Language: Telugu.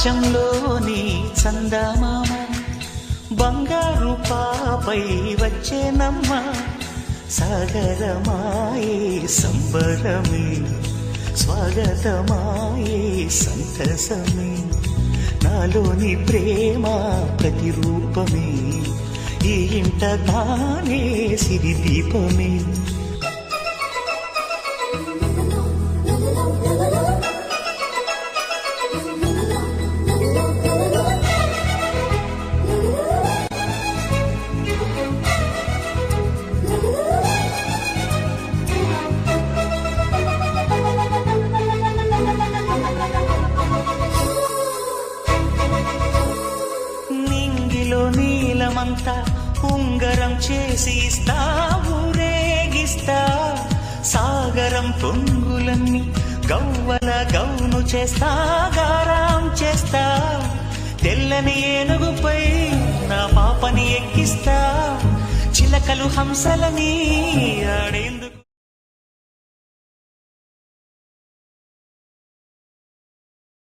ఆకాశంలోని చందమామ బంగారు పాపై వచ్చేనమ్మ సాగరమాయే సంబరమే స్వాగతమాయే సంతసమే నాలోని ప్రేమ ప్రతిరూపమే ఈ ఇంట తానే సిరి దీపమే నీలమంతా ఉంగరం చేసి ఇస్తా ఊరేగిస్తా సాగరం పొంగులన్నీ గవ్వల గౌను చేస్తా గారాం చేస్తా తెల్లని ఏనుగుపై నా పాపని ఎక్కిస్తా చిలకలు హంసలని ఆడి